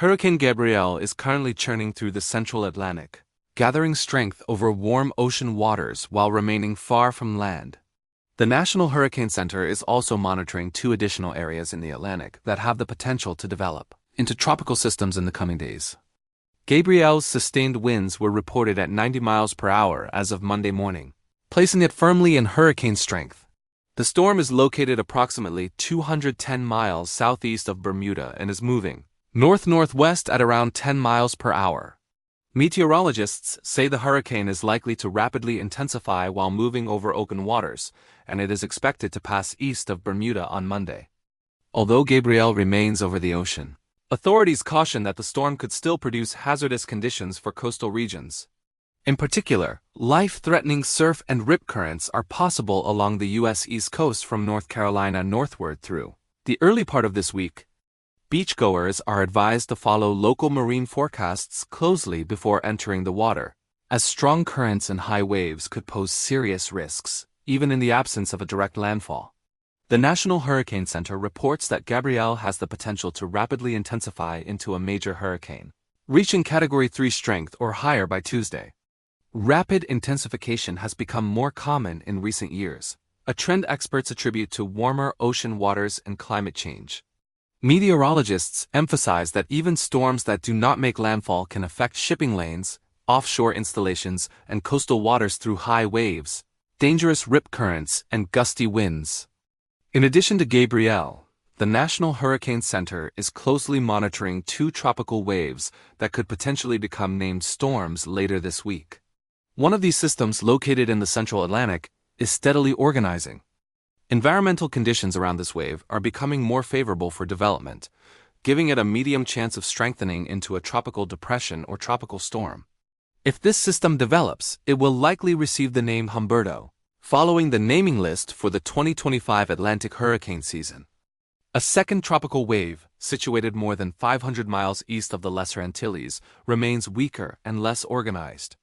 Hurricane Gabrielle is currently churning through the central Atlantic, gathering strength over warm ocean waters while remaining far from land. The National Hurricane Center is also monitoring two additional areas in the Atlantic that have the potential to develop into tropical systems in the coming days. Gabrielle's sustained winds were reported at 90 miles per hour as of Monday morning, placing it firmly in hurricane strength. The storm is located approximately 210 miles southeast of Bermuda and is moving north-northwest at around 10 miles per hour. Meteorologists say the hurricane is likely to rapidly intensify while moving over open waters, and it is expected to pass east of Bermuda on Monday. Although Gabrielle remains over the ocean, authorities caution that the storm could still produce hazardous conditions for coastal regions. In particular, life-threatening surf and rip currents are possible along the U.S. East Coast from North Carolina northward through the early part of this week. Beachgoers are advised to follow local marine forecasts closely before entering the water, as strong currents and high waves could pose serious risks, even in the absence of a direct landfall. The National Hurricane Center reports that Gabrielle has the potential to rapidly intensify into a major hurricane, reaching Category 3 strength or higher by Tuesday. Rapid intensification has become more common in recent years, a trend experts attribute to warmer ocean waters and climate change. Meteorologists emphasize that even storms that do not make landfall can affect shipping lanes, offshore installations, and coastal waters through high waves, dangerous rip currents, and gusty winds. In addition to Gabrielle, the National Hurricane Center is closely monitoring two tropical waves that could potentially become named storms later this week. One of these systems, located in the central Atlantic, is steadily organizing. Environmental conditions around this wave are becoming more favorable for development, giving it a medium chance of strengthening into a tropical depression or tropical storm. If this system develops, it will likely receive the name Humberto, following the naming list for the 2025 Atlantic hurricane season. A second tropical wave, situated more than 500 miles east of the Lesser Antilles, remains weaker and less organized.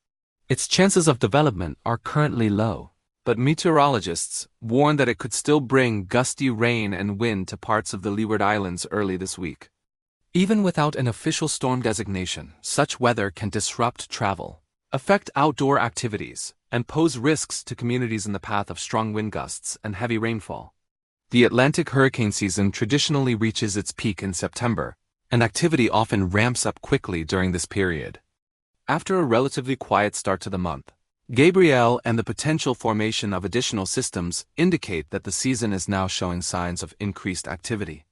Its chances of development are currently low, but meteorologists warn that it could still bring gusty rain and wind to parts of the Leeward Islands early this week. Even without an official storm designation, such weather can disrupt travel, affect outdoor activities, and pose risks to communities in the path of strong wind gusts and heavy rainfall. The Atlantic hurricane season traditionally reaches its peak in September, and activity often ramps up quickly during this period. After a relatively quiet start to the month, Gabrielle and the potential formation of additional systems indicate that the season is now showing signs of increased activity.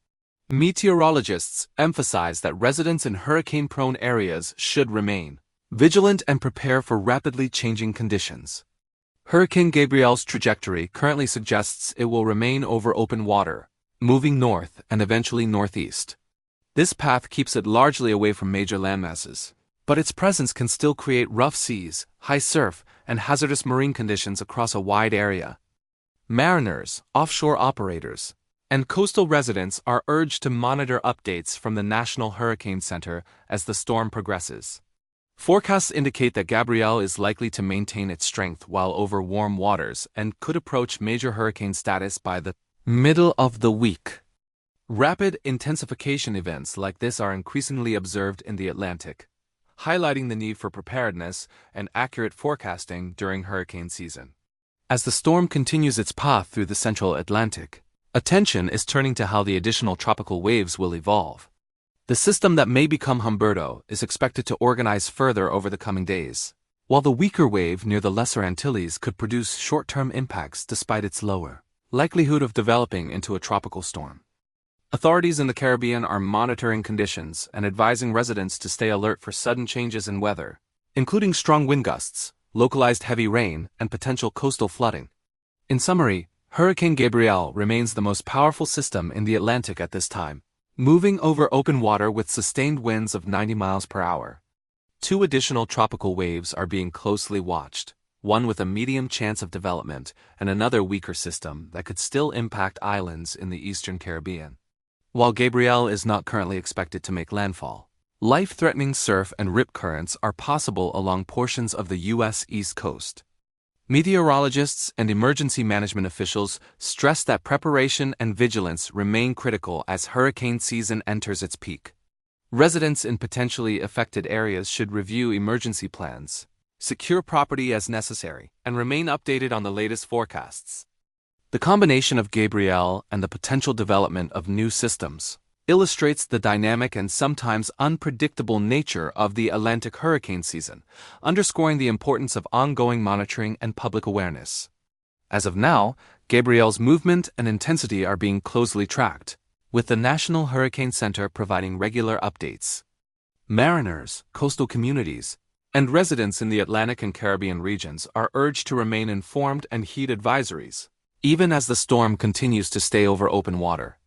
Meteorologists emphasize that residents in hurricane-prone areas should remain vigilant and prepare for rapidly changing conditions. Hurricane Gabrielle's trajectory currently suggests it will remain over open water, moving north and eventually northeast. This path keeps it largely away from major landmasses, but its presence can still create rough seas, high surf, and hazardous marine conditions across a wide area. Mariners, offshore operators, and coastal residents are urged to monitor updates from the National Hurricane Center as the storm progresses. Forecasts indicate that Gabrielle is likely to maintain its strength while over warm waters and could approach major hurricane status by the middle of the week. Rapid intensification events like this are increasingly observed in the Atlantic, highlighting the need for preparedness and accurate forecasting during hurricane season. As the storm continues its path through the central Atlantic, attention is turning to how the additional tropical waves will evolve. The system that may become Humberto is expected to organize further over the coming days, while the weaker wave near the Lesser Antilles could produce short-term impacts despite its lower likelihood of developing into a tropical storm. Authorities in the Caribbean are monitoring conditions and advising residents to stay alert for sudden changes in weather, including strong wind gusts, localized heavy rain, and potential coastal flooding. In summary, Hurricane Gabrielle remains the most powerful system in the Atlantic at this time, moving over open water with sustained winds of 90 miles per hour. Two additional tropical waves are being closely watched, one with a medium chance of development and another weaker system that could still impact islands in the eastern Caribbean. While Gabrielle is not currently expected to make landfall, life-threatening surf and rip currents are possible along portions of the U.S. East Coast. Meteorologists and emergency management officials stress that preparation and vigilance remain critical as hurricane season enters its peak. Residents in potentially affected areas should review emergency plans, secure property as necessary, and remain updated on the latest forecasts. The combination of Gabrielle and the potential development of new systems illustrates the dynamic and sometimes unpredictable nature of the Atlantic hurricane season, underscoring the importance of ongoing monitoring and public awareness. As of now, Gabrielle's movement and intensity are being closely tracked, with the National Hurricane Center providing regular updates. Mariners, coastal communities, and residents in the Atlantic and Caribbean regions are urged to remain informed and heed advisories, even as the storm continues to stay over open water.